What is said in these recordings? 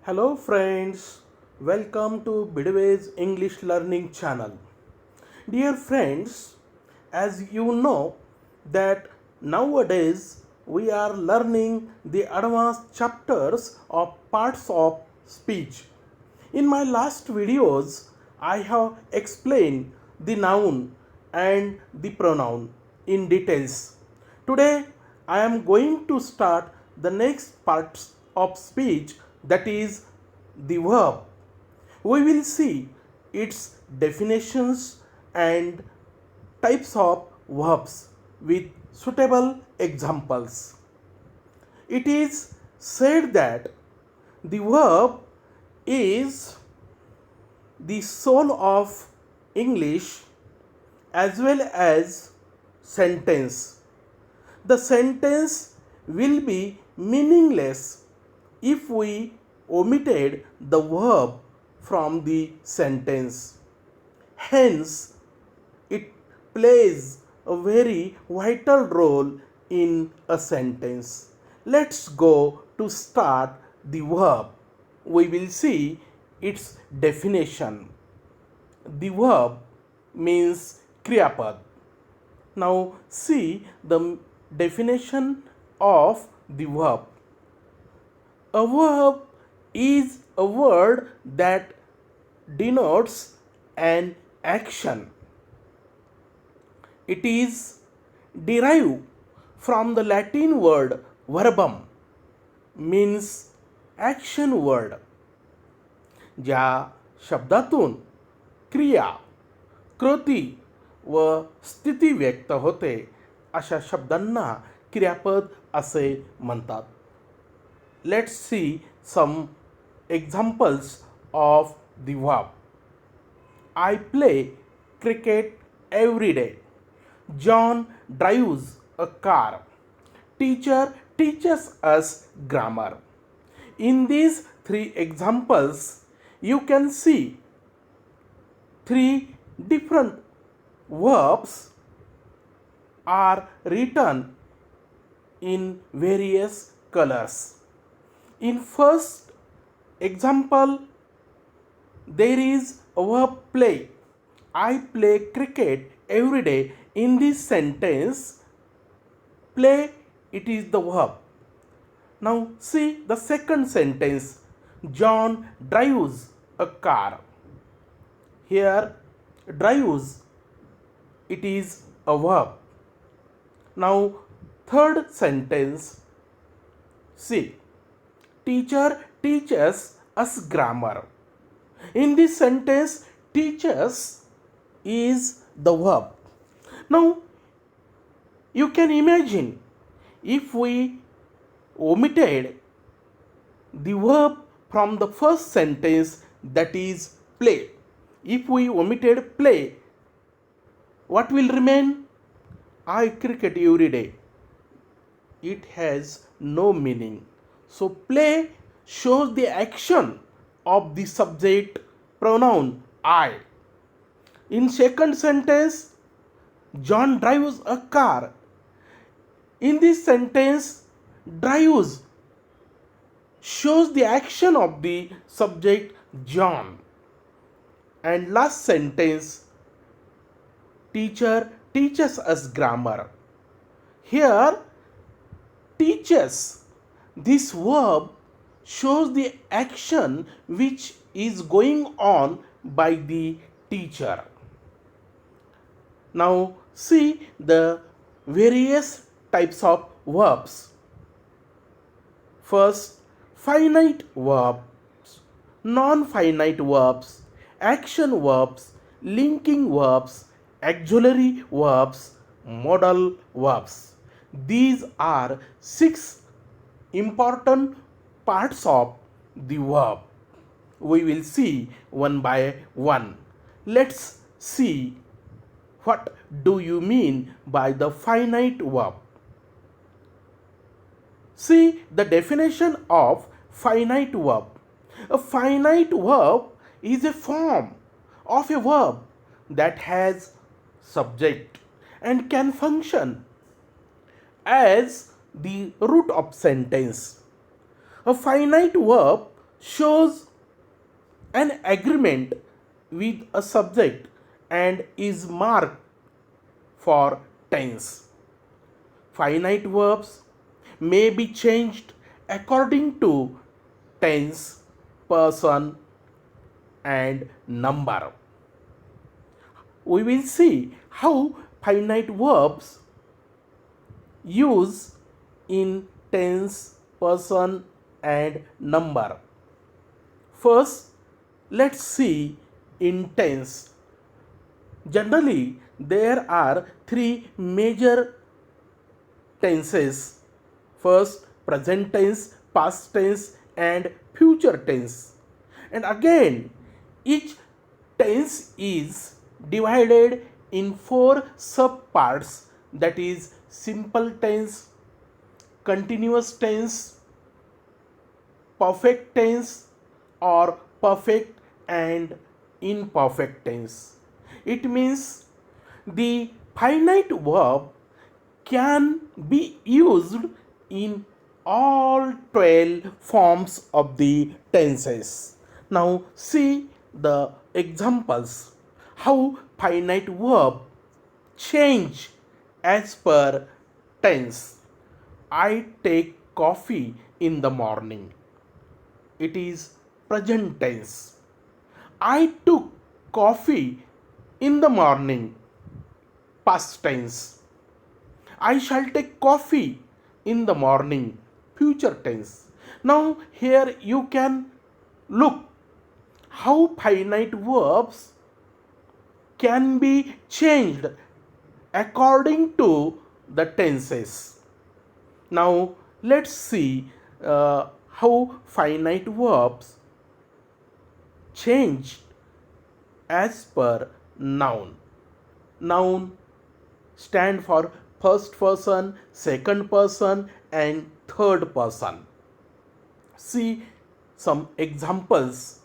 Hello friends, welcome to Bidway's English Learning Channel. Dear friends, as you know that nowadays we are learning the advanced chapters of parts of speech. In my last videos, I have explained the noun and the pronoun in details. Today, I am going to start the next parts of speech, that is the verb. We will see its definitions and types of verbs with suitable examples. It is said that the verb is the soul of English as well as sentence. The sentence will be meaningless if we omitted the verb from the sentence. Hence, it plays a very vital role in a sentence. Let's go to start the verb. We will see its definition. The verb means kriyapad. Now see the definition of the verb. A verb is a word that denotes an action. It is derived from the Latin word verbum, means action word. ज्या शब्दातून क्रिया, कृती व स्थिती व्यक्त होते अशा शब्दांना क्रियापद असे म्हणतात. Let's see some examples of the verb. I play cricket every day. John drives a car. Teacher teaches us grammar. In these three examples, you can see three different verbs are written in various colors. In first example, there is a verb play. I play cricket every day. In this sentence, play, it is the verb. Now see the second sentence. John drives a car. Here drives, it is a verb. Now third sentence, see, teacher teaches us grammar. In this sentence, teaches is the verb. Now you can imagine if we omitted the verb from the first sentence, that is play. If we omitted play, what will remain? I cricket every day. It has no meaning. So play shows the action of the subject pronoun I. In second sentence, John drives a car. In this sentence, drives shows the action of the subject John. And last sentence, teacher teaches us grammar. Here, teaches, this verb shows the action which is going on by the teacher. Now see the various types of verbs. First, finite verbs, non-finite verbs, action verbs, linking verbs, auxiliary verbs, modal verbs. These are 6 important parts of the verb. We will see one by one. Let's see what do you mean by the finite verb. See the definition of finite verb. A finite verb is a form of a verb that has subject and can function as the root of sentence. A finite verb shows an agreement with a subject and is marked for tense. Finite verbs may be changed according to tense, person, and number. We will see how finite verbs use in tense, person, and number. First, let's see in tense. Generally, there are three major tenses. First, present tense, past tense, and future tense. And again, each tense is divided in four subparts, that is simple tense, continuous tense, perfect tense, or perfect and imperfect tense. It means the finite verb can be used in all 12 forms of the tenses. Now, see the examples how finite verb change as per tense. I take coffee in the morning. It is present tense. I took coffee in the morning. Past tense. I shall take coffee in the morning. Future tense. Now, here you can look how finite verbs can be changed according to the tenses. Now, let's see how finite verbs change as per noun. Noun stand for first person, second person, and third person. See some examples.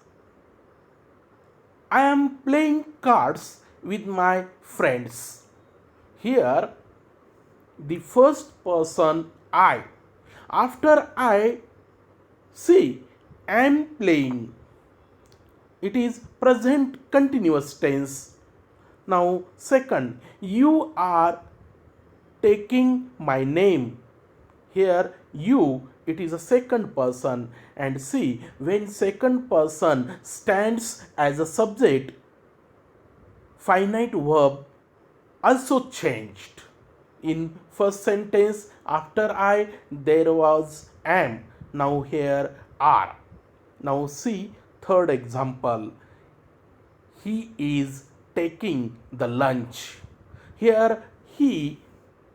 I am playing cards with my friends. Here, the first person I. After I, see, am playing. It is present continuous tense. Now, second, you are taking my name. Here, you, it is a second person. And see, when second person stands as a subject, finite verb also changed. In first sentence, after I, there was am. Now here are. Now see third example. He is taking the lunch. Here he,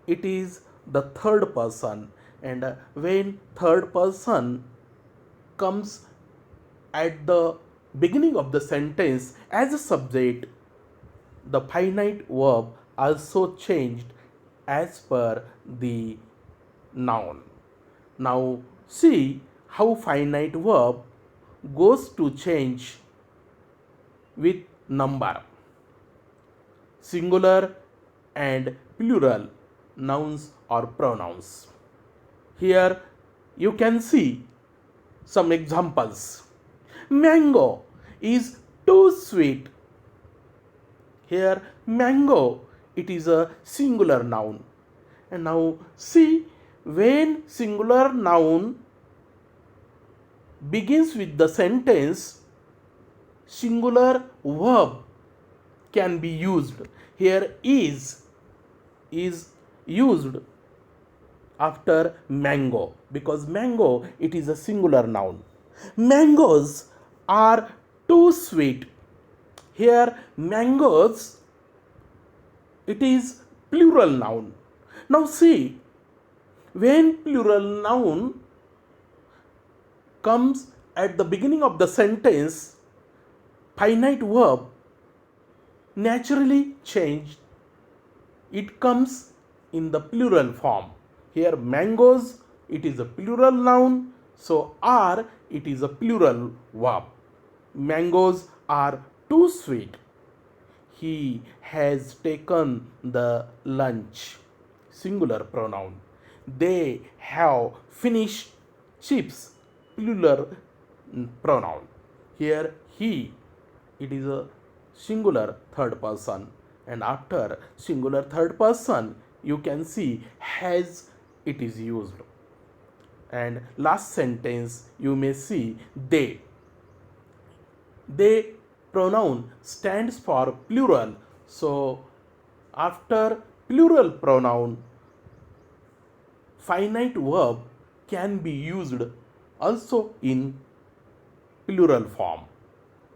it is the third person, and when third person comes at the beginning of the sentence as a subject, the finite verb also changed as per the noun. Now see how finite verb goes to change with number, singular and plural nouns or pronouns. Here you can see some examples. Mango is too sweet. Here mango, it is a singular noun. And now see, when singular noun begins with the sentence, singular verb can be used. Here is used after mango, because mango, it is a singular noun. Mangoes are too sweet. Here mangoes, it is plural noun. Now see, when plural noun comes at the beginning of the sentence, finite verb naturally changed. It comes in the plural form. Here mangoes, it is a plural noun, so are, it is a plural verb. Mangoes are too sweet. He has taken the lunch, singular pronoun. They have finished chips, plural pronoun. Here he, it is a singular third person, and after singular third person you can see has it is used. And last sentence you may see they. They pronoun stands for plural, so after plural pronoun finite verb can be used also in plural form,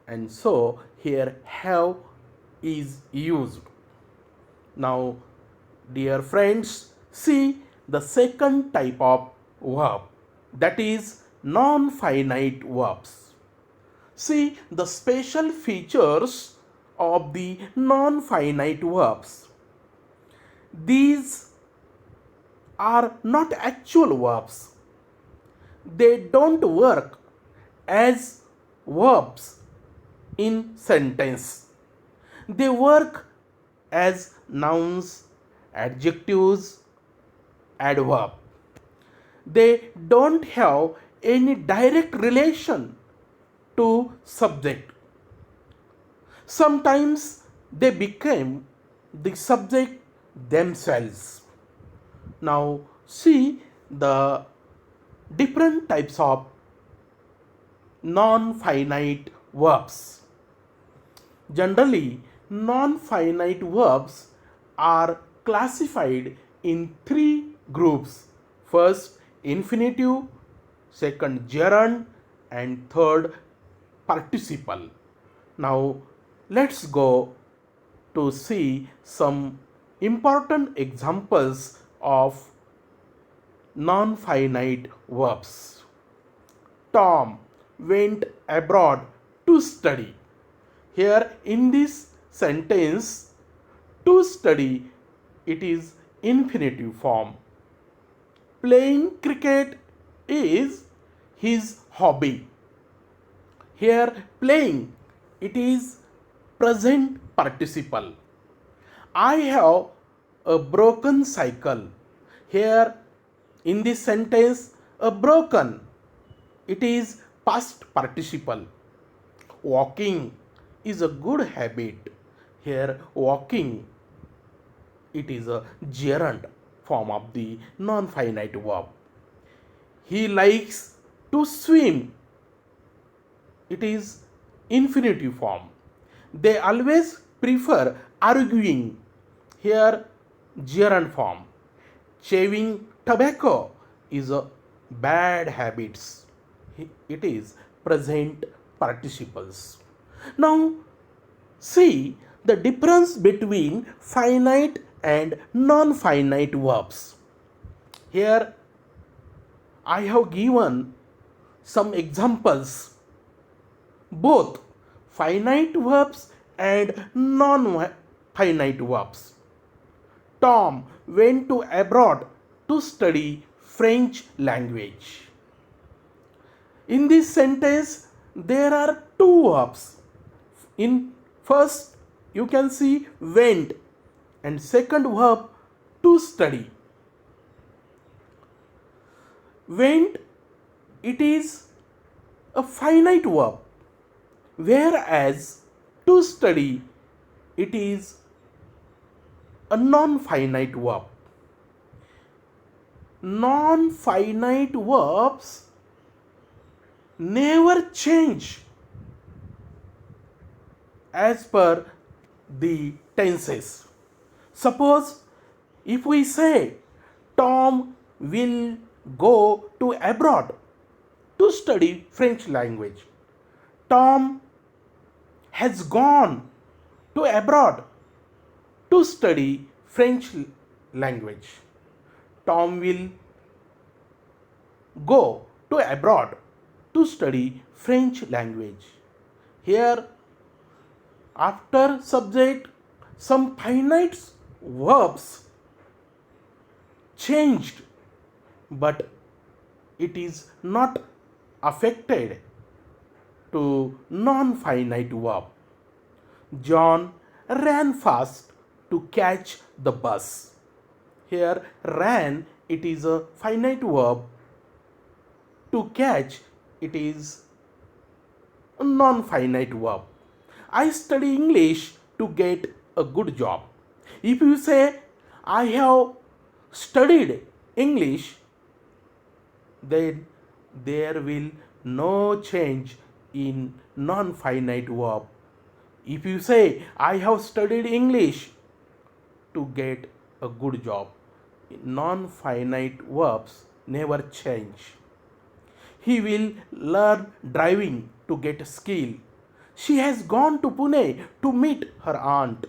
and so here have is used. Now, dear friends, see the second type of verb, that is non finite verbs. See the special features of the non finite verbs. These are not actual verbs, they don't work as verbs in sentence. They work as nouns, adjectives, adverb. They don't have any direct relation to subject. Sometimes they become the subject themselves. Now see the different types of non-finite verbs. Generally, non-finite verbs are classified in three groups. First, infinitive, second, gerund, and third, participle. Now, let's go to see some important examples of non-finite verbs. Tom went abroad to study. Here in this sentence, to study, it is infinitive form. Playing cricket is his hobby. Here playing, it is present participle. I have a broken cycle. Here in this sentence, a broken, it is past participle. Walking is a good habit. Here walking, it is a gerund form of the non-finite verb. He likes to swim, it is infinitive form. They always prefer arguing, here gerund form. Chewing tobacco is a bad habits, it is present participles. Now see the difference between finite and non-finite verbs. Here I have given some examples, both finite verbs and non-finite verbs. Tom went to abroad to study French language. In this sentence, there are two verbs. In first, you can see went, and second verb to study. Went, it is a finite verb, whereas to study, it is a non-finite verb. Non-finite verbs never change as per the tenses. Suppose if we say Tom will go to abroad to study French language. Tom has gone to abroad to study French language. Tom will go to abroad to study French language. Here, after subject, some finite verbs changed, but it is not affected to non-finite verb. John ran fast to catch the bus. Here ran, it is a finite verb. To catch, it is non-finite verb. I study English to get a good job. If you say, I have studied English, then there will no change in non-finite verb. If you say, I have studied English to get a good job, non-finite verbs never change. He will learn driving to get skill. She has gone to Pune to meet her aunt.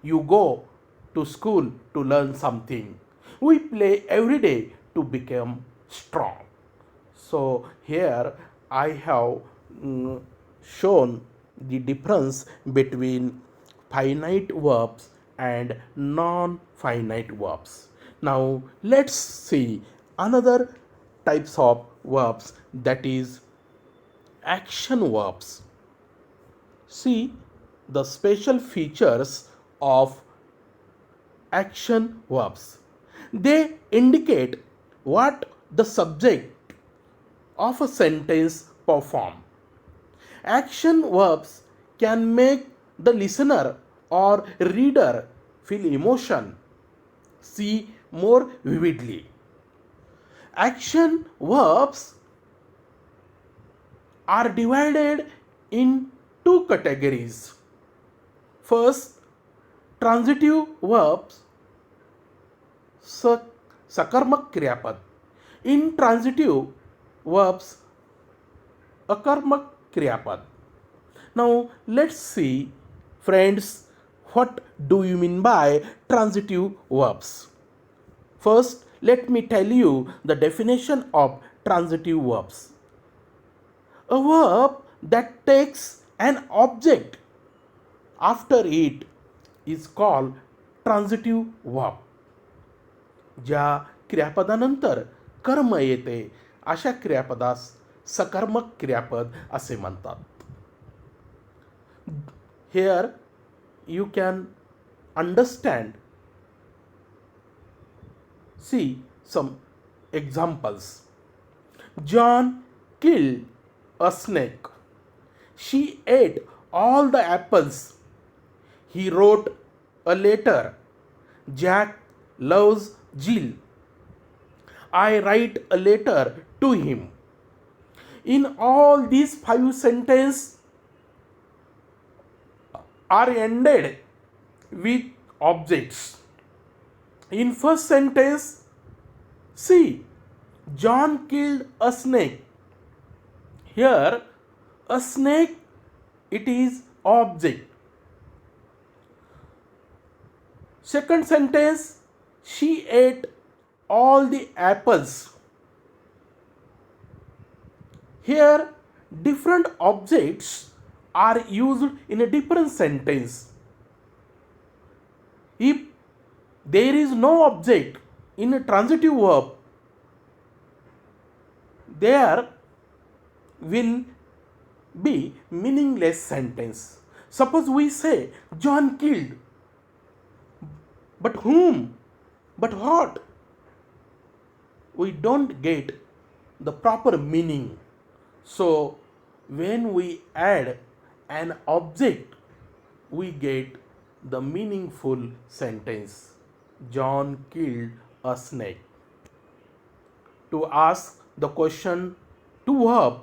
You go to school to learn something. We play every day to become strong. So here I have shown the difference between finite verbs and non-finite verbs. Now let's see another types of verbs, that is action verbs. See the special features of action verbs. They indicate what the subject of a sentence perform. Action verbs can make the listener or reader feel emotion, see more vividly. Action verbs are divided in two categories. First, transitive verbs, sakarmak क्रियापद. Intransitive verbs, akarmak क्रियापद. Now let's see, friends, what do you mean by transitive verbs? First, let me tell you the definition of transitive verbs. A verb that takes an object after it is called transitive verb. ज्या क्रियापदानंतर कर्म येते अशा क्रियापदास सकर्मक क्रियापद असे म्हणतात. Here you can understand. See some examples. John killed a snake. She ate all the apples. He wrote a letter. Jack loves Jill. I write a letter to him. In all these 5 sentences are ended with objects. In first sentence, see, John killed a snake. Here, a snake, it is object. Second sentence, she ate all the apples. Here, different objects are used in a different sentence. If there is no object in a transitive verb, there will be meaningless sentence. Suppose we say John killed, but whom? But what? We don't get the proper meaning. So when we add an object, we get the meaningful sentence. John killed a snake. To ask the question to verb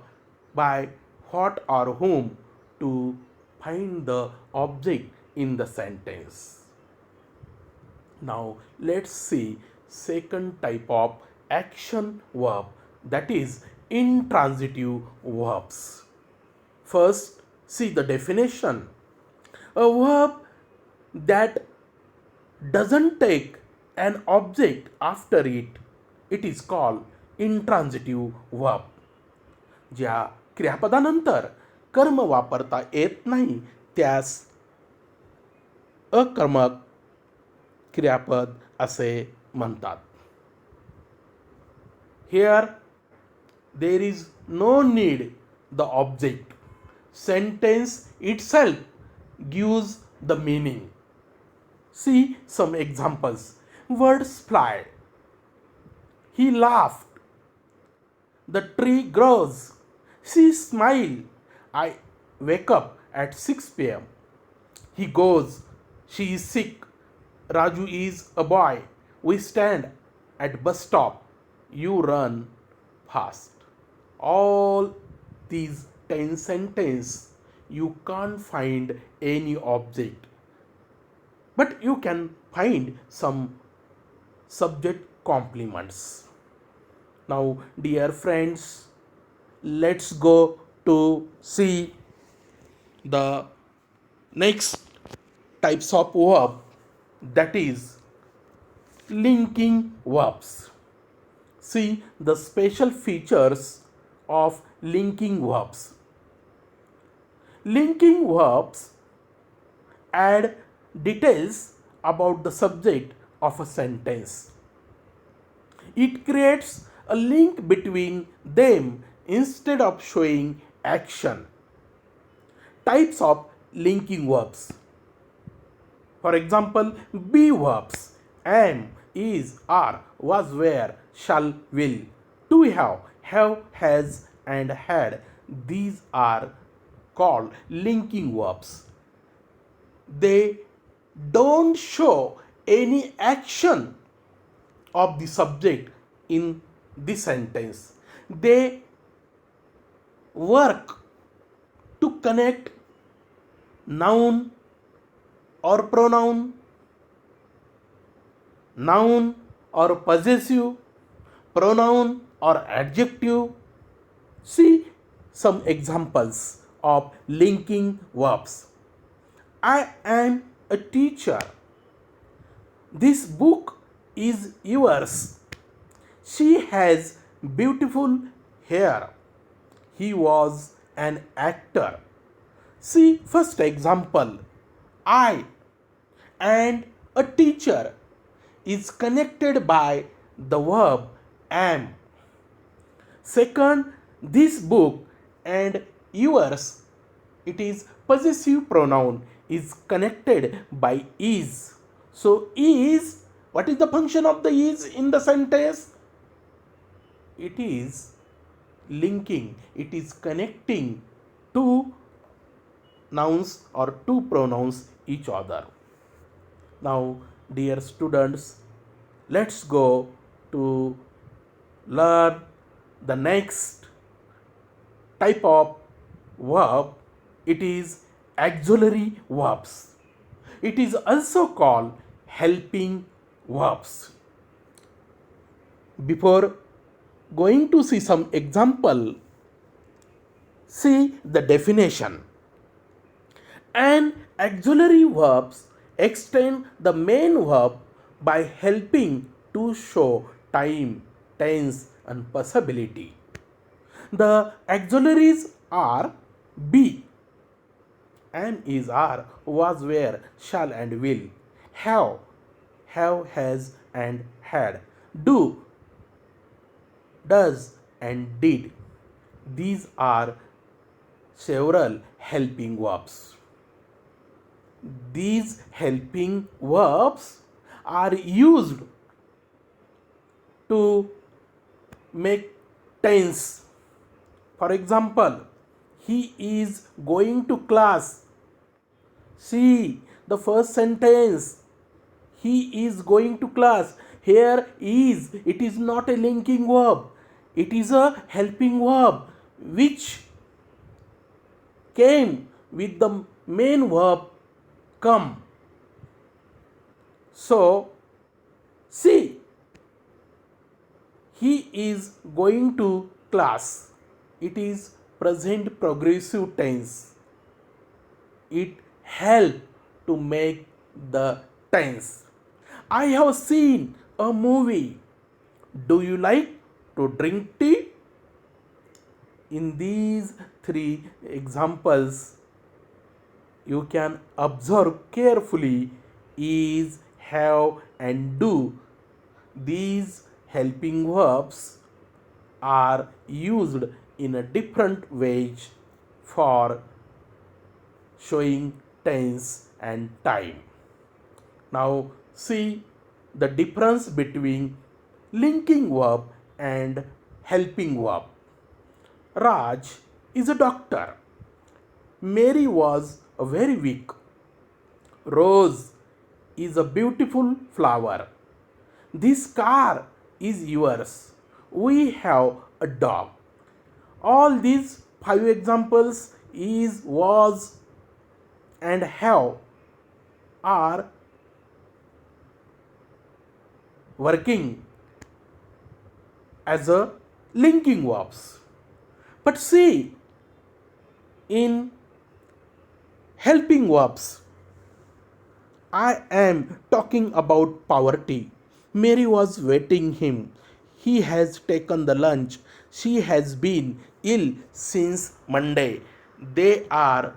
by what or whom to find the object in the sentence. Now let's see second type of action verb, that is intransitive verbs. First, see the definition. A verb that doesn't take an object after it, it is called intransitive verb. ज्या क्रियापदानंतर कर्म वापरता येत नाही त्यास अकर्मक क्रियापद असे म्हणतात. Here there is no need the object. Sentence itself gives the meaning. See some examples. Words fly. He laughed. The tree grows. She smiled. I wake up at 6 p.m. He goes, she is sick. Raju is a boy. We stand at bus stop. You run fast. All these 10 sentences you can't find any object, but you can find some subject complements. Now, dear friends, let's go to see the next types of verb, that is linking verbs. See the special features of linking verbs. Linking verbs add details about the subject of a sentence. It creates a link between them instead of showing action. Types of linking verbs. For example, be verbs: am, is, are, was, were, shall, will. To have, has, and had. These are called linking verbs. They don't show any action of the subject in the sentence. They work to connect noun or pronoun, noun or possessive, pronoun or adjective. See some examples of linking verbs. I am a teacher. This book is yours. She has beautiful hair. He was an actor. See first example. I and a teacher is connected by the verb am. Second, this book and yours, it is possessive pronoun, is connected by is. So is, what is the function of the is in the sentence? It is linking, it is connecting two nouns or two pronouns each other. Now, dear students, let's go to learn the next type of verb. It is auxiliary verbs. It is also called helping verbs. Before going to see some example, see the definition. An auxiliary verbs extend the main verb by helping to show time, tense, and possibility. The auxiliaries are be, am, is, are, was, were, shall, and will. Have, has, and had. Do, does, and did. These are several helping verbs. These helping verbs are used to make tense. For example, he is going to class. See the first sentence. He is going to class. Here is, it is not a linking verb. It is a helping verb which came with the main verb come. So, see, he is going to class. It is present progressive tense. It helps to make the tense. I have seen a movie. Do you like to drink tea? In these three examples, you can observe carefully is, have, and do. These helping verbs are used in a different ways for showing tense and time. Now see the difference between linking verb and helping verb. Raj is a doctor. Mary was very weak. Rose is a beautiful flower. This car is yours. We have a dog. All these five examples is, was, and have are working as a linking verbs. But see, in helping verbs, I am talking about poverty. Mary was waiting him. He has taken the lunch. She has been ill since Monday. They are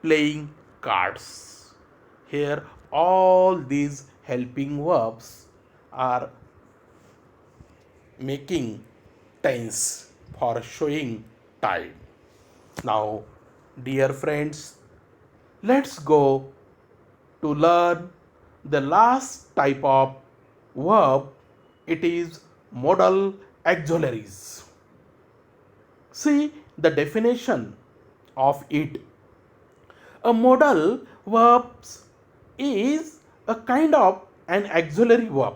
playing cards. Here, all these helping verbs are making tense for showing time. Now, dear friends, let's go to learn the last type of verb. It is modal auxiliaries. See the definition of it. A modal verb is a kind of an auxiliary verb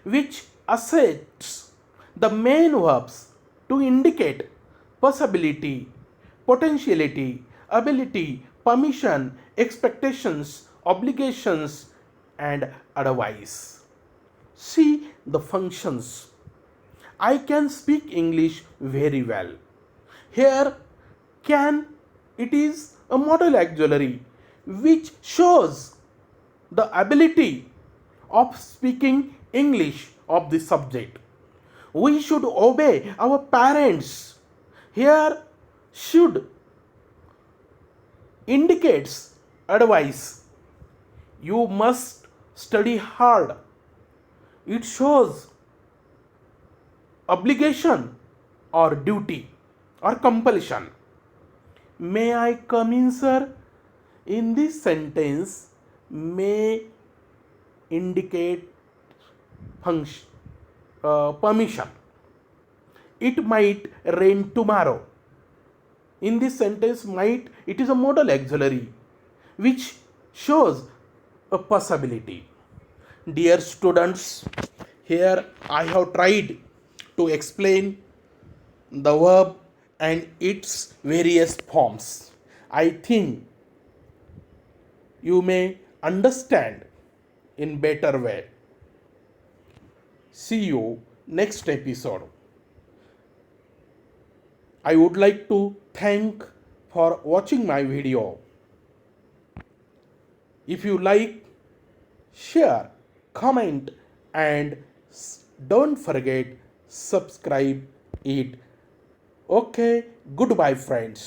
which assists the main verbs to indicate possibility, potentiality, ability, permission, expectations, obligations, and advice. See the functions. I can speak English very well. Here, can, it is a modal auxiliary which shows the ability of speaking English of the subject. We should obey our parents. Here, should indicates advice. You must study hard. It shows obligation or duty or compulsion. May I come in, sir? In this sentence, may indicate function, permission. It might rain tomorrow. In this sentence, might, it is a modal auxiliary which shows a possibility. Dear students, here I have tried to explain the verb and its various forms. I think you may understand in better way. See you next episode. I would like to thank for watching my video. If you like, share, comment, and don't forget subscribe it. Okay, goodbye friends.